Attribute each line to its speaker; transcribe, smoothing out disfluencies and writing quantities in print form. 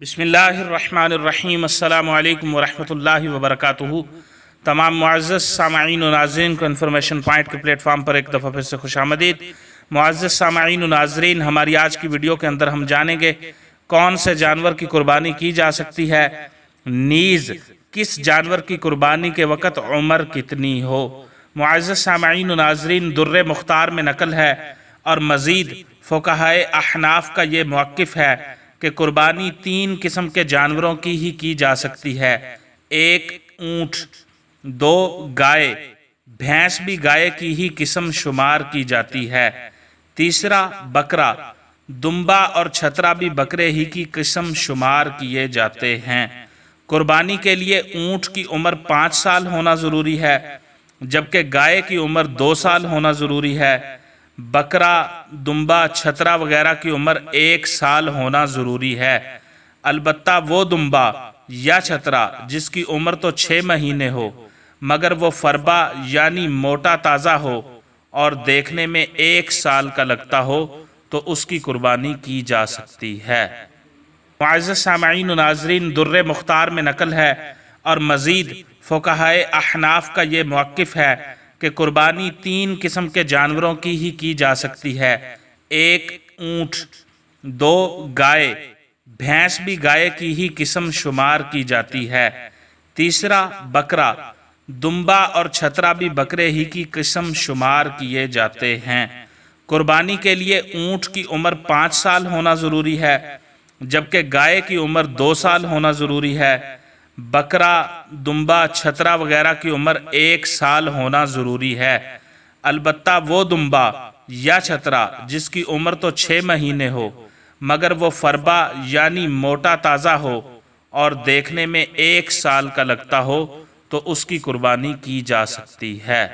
Speaker 1: बिस्मिल्लाहिर्रहमानिर्रहीम। अस्सलामु अलैकुम वरहमतुल्लाहि वबरकातुहू। तमाम मुअज़्ज़ज़ सामईन व नाज़रीन को इन्फॉर्मेशन पॉइंट के प्लेटफॉर्म पर एक दफ़ा फिर से खुशामदीद। मुअज़्ज़ज़ सामईन व नाज़रीन, हमारी आज की वीडियो के अंदर हम जानेंगे कौन से जानवर की कुर्बानी की जा सकती है, नीज़ किस जानवर की कुर्बानी के वक़्त उम्र कितनी हो। मुअज़्ज़ज़ सामईन व नाज़रीन, दुर्र मुख्तार में नकल है और मज़ीद फ़ुक़हाए अहनाफ का ये मौक़िफ़ है कि कुर्बानी 3 किस्म के जानवरों की ही की जा सकती है। 1 ऊँट, 2 गाय, भैंस भी गाय की ही किस्म शुमार की जाती है। तीसरा बकरा, दुम्बा और छतरा भी बकरे ही की किस्म शुमार किए जाते हैं। कुर्बानी के लिए ऊँट की उम्र 5 साल होना ज़रूरी है, जबकि गाय की उम्र 2 साल होना ज़रूरी है। बकरा, दुम्बा, छतरा वगैरह की उम्र 1 साल होना ज़रूरी है। अलबत्ता वो दुम्बा या छतरा जिसकी उम्र तो 6 महीने हो मगर वो फरबा यानी मोटा ताज़ा हो और देखने में 1 साल का लगता हो तो उसकी कुर्बानी की जा सकती है। मुअज़्ज़ज़ सामईन व नाज़रीन, दुर्र मुख्तार में नकल है और मज़ीद फ़ुक़हाए अहनाफ का ये मौक़िफ़ है कि कुर्बानी 3 किस्म के जानवरों की ही की जा सकती है। 1 ऊँट, 2 गाय, भैंस भी गाय की ही किस्म शुमार की जाती है। तीसरा बकरा, दुम्बा और छतरा भी बकरे ही की किस्म शुमार किए जाते हैं। कुर्बानी के लिए ऊँट की उम्र 5 साल होना ज़रूरी है, जबकि गाय की उम्र 2 साल होना ज़रूरी है। बकरा, दुम्बा, छतरा वगैरह की उम्र 1 साल होना ज़रूरी है। अलबत्ता वो दुम्बा या छतरा जिसकी उम्र तो 6 महीने हो मगर वो फरबा यानी मोटा ताज़ा हो और देखने में 1 साल का लगता हो तो उसकी कुर्बानी की जा सकती है।